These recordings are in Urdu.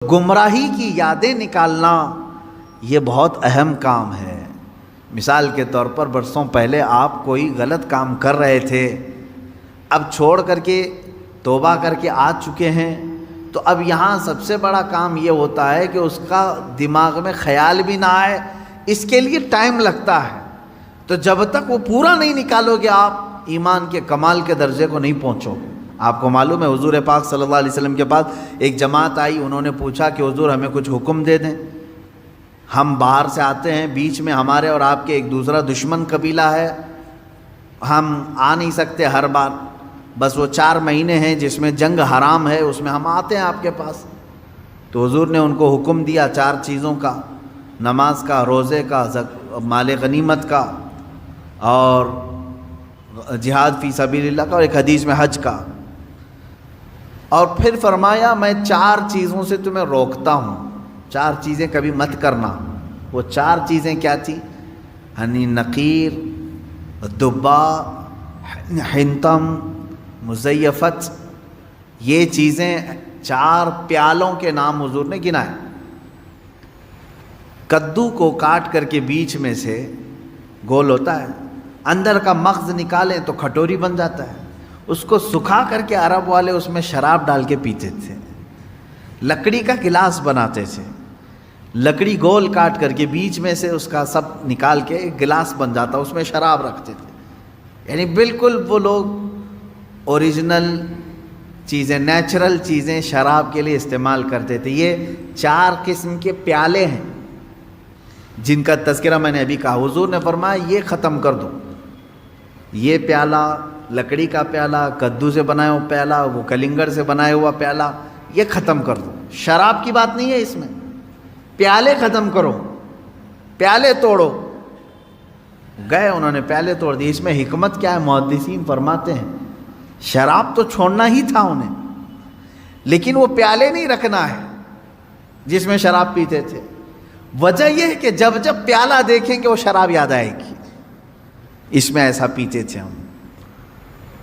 گمراہی کی یادیں نکالنا یہ بہت اہم کام ہے۔ مثال کے طور پر برسوں پہلے آپ کوئی غلط کام کر رہے تھے، اب چھوڑ کر کے توبہ کر کے آ چکے ہیں، تو اب یہاں سب سے بڑا کام یہ ہوتا ہے کہ اس کا دماغ میں خیال بھی نہ آئے، اس کے لیے ٹائم لگتا ہے۔ تو جب تک وہ پورا نہیں نکالو گے آپ ایمان کے کمال کے درجے کو نہیں پہنچو گے۔ آپ کو معلوم ہے حضور پاک صلی اللہ علیہ وسلم کے پاس ایک جماعت آئی، انہوں نے پوچھا کہ حضور ہمیں کچھ حکم دے دیں، ہم باہر سے آتے ہیں، بیچ میں ہمارے اور آپ کے ایک دوسرا دشمن قبیلہ ہے، ہم آ نہیں سکتے ہر بار، بس وہ 4 مہینے ہیں جس میں جنگ حرام ہے، اس میں ہم آتے ہیں آپ کے پاس۔ تو حضور نے ان کو حکم دیا 4 چیزوں کا، نماز کا، روزے کا، مال غنیمت کا، اور جہاد فی سبیل اللہ کا، اور ایک حدیث میں حج کا۔ اور پھر فرمایا میں 4 چیزوں سے تمہیں روکتا ہوں، 4 چیزیں کبھی مت کرنا۔ وہ 4 چیزیں کیا تھی؟ نقیر، دبا، حنتم، مزیفت، یہ چیزیں 4 پیالوں کے نام حضور نے گنائے۔ کدو کو کاٹ کر کے بیچ میں سے گول ہوتا ہے، اندر کا مغز نکالیں تو کھٹوری بن جاتا ہے، اس کو سکھا کر کے عرب والے اس میں شراب ڈال کے پیتے تھے۔ لکڑی کا گلاس بناتے تھے، لکڑی گول کاٹ کر کے بیچ میں سے اس کا سب نکال کے ایک گلاس بن جاتا، اس میں شراب رکھتے تھے۔ یعنی بالکل وہ لوگ اوریجنل چیزیں، نیچرل چیزیں شراب کے لیے استعمال کرتے تھے۔ یہ 4 قسم کے پیالے ہیں جن کا تذکرہ میں نے ابھی کہا۔ حضور نے فرمایا یہ ختم کر دو، یہ پیالہ، لکڑی کا پیالہ، کدو سے بنایا ہوا پیالہ، وہ کلنگڑ سے بنایا ہوا پیالہ، یہ ختم کر دو۔ شراب کی بات نہیں ہے اس میں، پیالے ختم کرو، پیالے توڑو۔ گئے انہوں نے پیالے توڑ دیے۔ اس میں حکمت کیا ہے؟ محدثین فرماتے ہیں شراب تو چھوڑنا ہی تھا انہیں، لیکن وہ پیالے نہیں رکھنا ہے جس میں شراب پیتے تھے۔ وجہ یہ ہے کہ جب جب پیالہ دیکھیں کہ وہ شراب یاد آئے گی، اس میں ایسا پیتے تھے ہم۔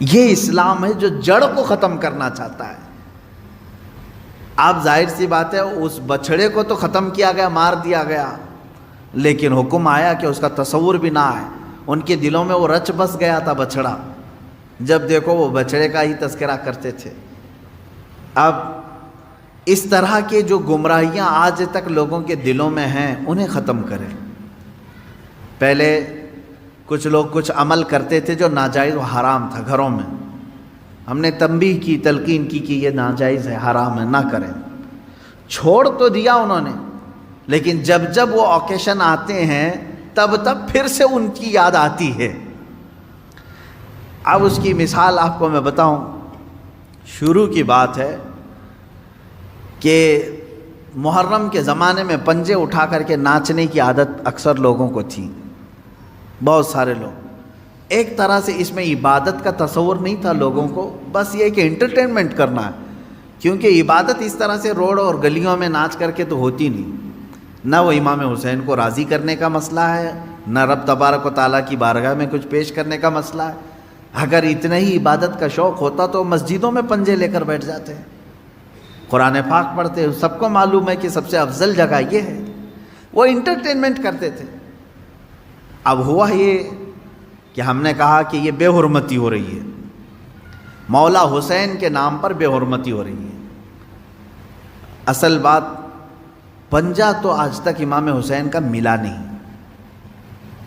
یہ اسلام ہے جو جڑ کو ختم کرنا چاہتا ہے۔ آپ ظاہر سی بات ہے اس بچھڑے کو تو ختم کیا گیا، مار دیا گیا، لیکن حکم آیا کہ اس کا تصور بھی نہ آئے۔ ان کے دلوں میں وہ رچ بس گیا تھا بچھڑا، جب دیکھو وہ بچھڑے کا ہی تذکرہ کرتے تھے۔ اب اس طرح کے جو گمراہیاں آج تک لوگوں کے دلوں میں ہیں انہیں ختم کریں۔ پہلے کچھ لوگ کچھ عمل کرتے تھے جو ناجائز و حرام تھا گھروں میں، ہم نے تنبیہ کی، تلقین کی کہ یہ ناجائز ہے، حرام ہے، نہ کریں۔ چھوڑ تو دیا انہوں نے، لیکن جب جب وہ اوکیشن آتے ہیں تب تب پھر سے ان کی یاد آتی ہے۔ اب اس کی مثال آپ کو میں بتاؤں۔ شروع کی بات ہے کہ محرم کے زمانے میں پنجے اٹھا کر کے ناچنے کی عادت اکثر لوگوں کو تھی، بہت سارے لوگ۔ ایک طرح سے اس میں عبادت کا تصور نہیں تھا لوگوں کو، بس یہ کہ انٹرٹینمنٹ کرنا ہے، کیونکہ عبادت اس طرح سے روڈ اور گلیوں میں ناچ کر کے تو ہوتی نہیں۔ نہ وہ امام حسین کو راضی کرنے کا مسئلہ ہے، نہ رب تبارک و تعالیٰ کی بارگاہ میں کچھ پیش کرنے کا مسئلہ ہے۔ اگر اتنا ہی عبادت کا شوق ہوتا تو مسجدوں میں پنجے لے کر بیٹھ جاتے ہیں، قرآن پاک پڑھتے ہیں۔ سب کو معلوم ہے کہ سب سے افضل جگہ یہ ہے۔ وہ انٹرٹینمنٹ کرتے تھے۔ اب ہوا یہ کہ ہم نے کہا کہ یہ بے حرمتی ہو رہی ہے، مولا حسین کے نام پر بے حرمتی ہو رہی ہے۔ اصل بات پنجہ تو آج تک امام حسین کا ملا نہیں،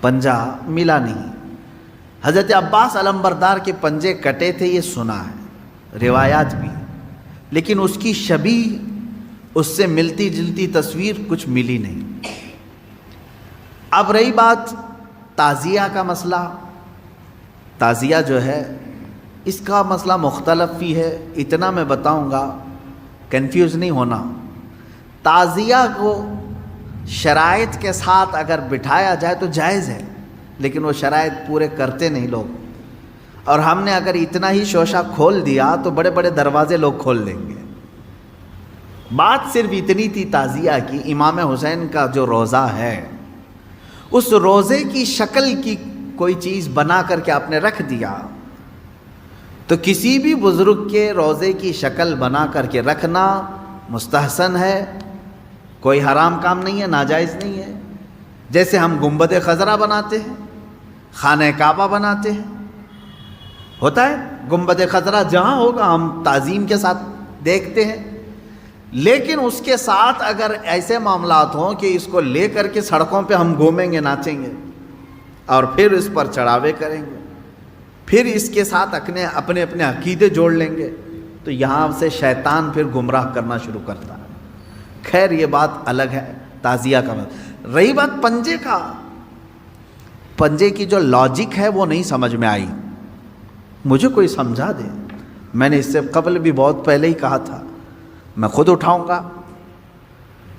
پنجہ ملا نہیں۔ حضرت عباس علمبردار کے پنجے کٹے تھے یہ سنا ہے، روایات بھی، لیکن اس کی شبیہ، اس سے ملتی جلتی تصویر کچھ ملی نہیں۔ اب رہی بات تعزیہ کا مسئلہ، تعزیہ جو ہے اس کا مسئلہ مختلف بھی ہے، اتنا میں بتاؤں گا، کنفیوز نہیں ہونا۔ تعزیہ کو شرائط کے ساتھ اگر بٹھایا جائے تو جائز ہے، لیکن وہ شرائط پورے کرتے نہیں لوگ، اور ہم نے اگر اتنا ہی شوشہ کھول دیا تو بڑے بڑے دروازے لوگ کھول دیں گے۔ بات صرف اتنی تھی تعزیہ کی، امام حسین کا جو روضہ ہے اس روضے کی شکل کی کوئی چیز بنا کر کے آپ نے رکھ دیا، تو کسی بھی بزرگ کے روضے کی شکل بنا کر کے رکھنا مستحسن ہے، کوئی حرام کام نہیں ہے، ناجائز نہیں ہے. جیسے ہم گنبد خضرا بناتے ہیں، خانہ کعبہ بناتے ہیں، ہوتا ہے گنبد خضرا جہاں ہوگا ہم تعظیم کے ساتھ دیکھتے ہیں، لیکن اس کے ساتھ اگر ایسے معاملات ہوں کہ اس کو لے کر کے سڑکوں پہ ہم گھومیں گے، ناچیں گے اور پھر اس پر چڑھاوے کریں گے، پھر اس کے ساتھ اپنے عقیدے جوڑ لیں گے، تو یہاں سے شیطان پھر گمراہ کرنا شروع کرتا ہے. خیر یہ بات الگ ہے، تعزیہ کا. رہی بات پنجے کا، پنجے کی جو لاجک ہے وہ نہیں سمجھ میں آئی، مجھے کوئی سمجھا دے. میں نے اس سے قبل بھی بہت پہلے ہی کہا تھا، میں خود اٹھاؤں گا.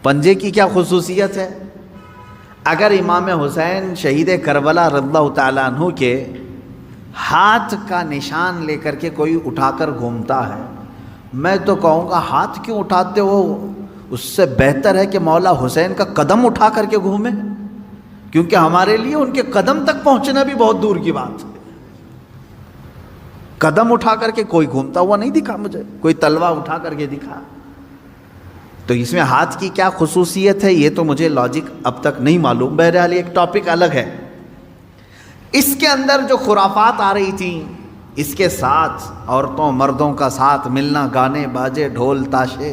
پنجے کی کیا خصوصیت ہے؟ اگر امام حسین شہید کربلا رضی اللہ تعالیٰ عنہ کے ہاتھ کا نشان لے کر کے کوئی اٹھا کر گھومتا ہے، میں تو کہوں گا ہاتھ کیوں اٹھاتے ہو؟ اس سے بہتر ہے کہ مولا حسین کا قدم اٹھا کر کے گھومیں، کیونکہ ہمارے لیے ان کے قدم تک پہنچنا بھی بہت دور کی بات ہے. قدم اٹھا کر کے کوئی گھومتا ہوا نہیں دکھا مجھے، کوئی تلوار اٹھا کر کے دکھا. تو اس میں ہاتھ کی کیا خصوصیت ہے یہ تو مجھے لاجک اب تک نہیں معلوم. بہرحال ایک ٹاپک الگ ہے. اس کے اندر جو خرافات آ رہی تھیں، اس کے ساتھ عورتوں مردوں کا ساتھ ملنا، گانے باجے ڈھول تاشے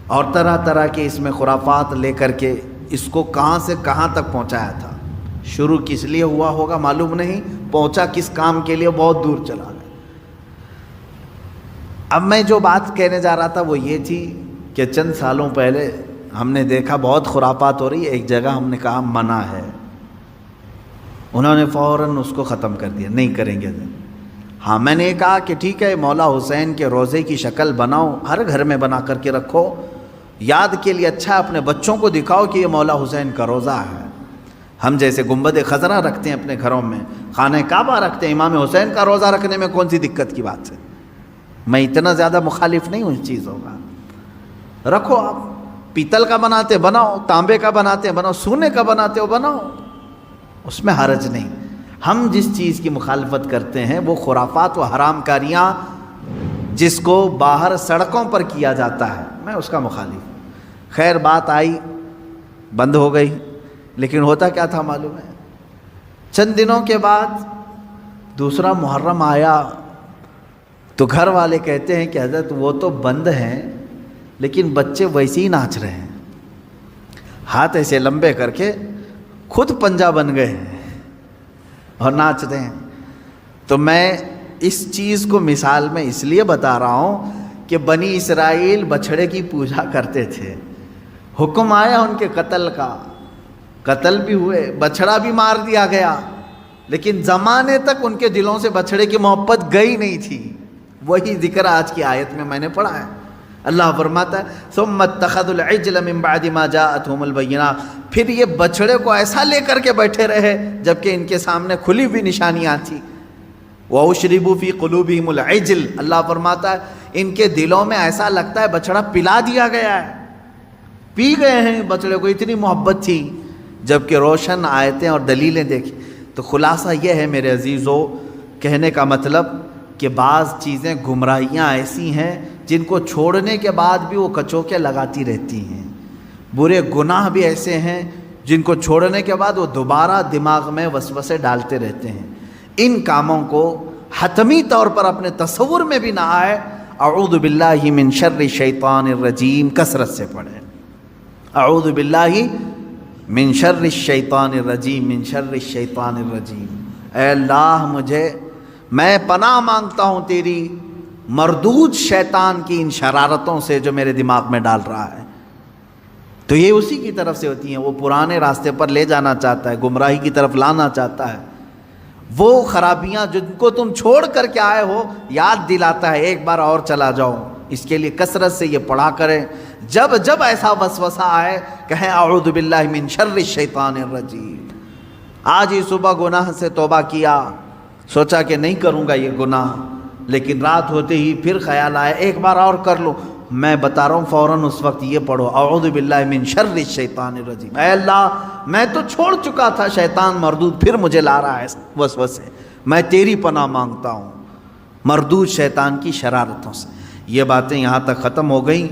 اور طرح طرح کے اس میں خرافات لے کر کے اس کو کہاں سے کہاں تک پہنچایا تھا. شروع کس لیے ہوا ہوگا معلوم نہیں، پہنچا کس کام کے لیے بہت دور چلا گیا. اب میں جو بات کہنے جا رہا تھا وہ یہ تھی کہ چند سالوں پہلے ہم نے دیکھا بہت خرافات ہو رہی ہے. ایک جگہ ہم نے کہا منع ہے، انہوں نے فوراً اس کو ختم کر دیا، نہیں کریں گے. ہاں میں نے کہا کہ ٹھیک ہے، مولا حسین کے روزے کی شکل بناؤ، ہر گھر میں بنا کر کے رکھو، یاد کے لیے اچھا، اپنے بچوں کو دکھاؤ کہ یہ مولا حسین کا روزہ ہے. ہم جیسے گنبد خضرا رکھتے ہیں اپنے گھروں میں، خانہ کعبہ رکھتے ہیں، امام حسین کا روزہ رکھنے میں کون سی دقت کی بات ہے؟ میں اتنا زیادہ مخالف نہیں ہوں اس چیزوں کا. رکھو، آپ پیتل کا بناتے بناؤ، تانبے کا بناتے بناؤ، سونے کا بناتے ہو بناؤ، اس میں حرج نہیں. ہم جس چیز کی مخالفت کرتے ہیں وہ خرافات و حرام کاریاں جس کو باہر سڑکوں پر کیا جاتا ہے، میں اس کا مخالف ہوں. خیر بات آئی، بند ہو گئی. لیکن ہوتا کیا تھا معلوم ہے؟ چند دنوں کے بعد دوسرا محرم آیا تو گھر والے کہتے ہیں کہ حضرت وہ تو بند ہیں لیکن بچے ویسے ہی ناچ رہے ہیں، ہاتھ ایسے لمبے کر کے خود پنجہ بن گئے ہیں اور ناچ رہے ہیں. تو میں اس چیز کو مثال میں اس لیے بتا رہا ہوں کہ بنی اسرائیل بچھڑے کی پوجا کرتے تھے، حکم آیا ان کے قتل کا، قتل بھی ہوئے، بچھڑا بھی مار دیا گیا، لیکن زمانے تک ان کے دلوں سے بچھڑے کی محبت گئی نہیں تھی. وہی ذکر آج کی آیت میں میں نے پڑھا ہے. اللہ فرماتا ہے ثم اتخذوا العجل من بعد ما جاءتهم البینات، پھر یہ بچھڑے کو ایسا لے کر کے بیٹھے رہے جبکہ ان کے سامنے کھلی ہوئی نشانیاں تھیں. وَأُشْرِبُوا فِي قُلُوبِهِمُ الْعِجْلَ، اللہ فرماتا ہے ان کے دلوں میں ایسا لگتا ہے بچڑا پلا دیا گیا ہے، پی گئے ہیں بچڑے کو، اتنی محبت تھی. جبکہ روشن آیتیں اور دلیلیں دیکھی. تو خلاصہ یہ ہے میرے عزیزو، کہنے کا مطلب کہ بعض چیزیں گمراہیاں ایسی ہیں جن کو چھوڑنے کے بعد بھی وہ کچوکے لگاتی رہتی ہیں. برے گناہ بھی ایسے ہیں جن کو چھوڑنے کے بعد وہ دوبارہ دماغ میں وسوسے ڈالتے رہتے ہیں. ان کاموں کو حتمی طور پر اپنے تصور میں بھی نہ آئے. اعوذ باللہ من شر الشیطان الرجیم کثرت سے پڑھیں. اعوذ باللہ من شر الشیطان الرجیم، من شر الشیطان الرجیم. اے اللہ میں پناہ مانگتا ہوں تیری مردود شیطان کی ان شرارتوں سے جو میرے دماغ میں ڈال رہا ہے. تو یہ اسی کی طرف سے ہوتی ہیں، وہ پرانے راستے پر لے جانا چاہتا ہے، گمراہی کی طرف لانا چاہتا ہے. وہ خرابیاں جن کو تم چھوڑ کر کے آئے ہو یاد دلاتا ہے ایک بار اور چلا جاؤ. اس کے لیے کثرت سے یہ پڑھا کریں. جب جب ایسا وسوسہ آئے کہیں اعوذ باللہ من شر الشیطان الرجیم. آج ہی صبح گناہ سے توبہ کیا، سوچا کہ نہیں کروں گا یہ گناہ، لیکن رات ہوتے ہی پھر خیال آیا ایک بار اور کر لوں. میں بتا رہا ہوں فوراً اس وقت یہ پڑھو اعوذ باللہ من شر الشیطان الرجیم. اے اللہ میں تو چھوڑ چکا تھا شیطان مردود، پھر مجھے لا رہا ہے وسوسے، میں تیری پناہ مانگتا ہوں مردود شیطان کی شرارتوں سے. یہ باتیں یہاں تک ختم ہو گئیں.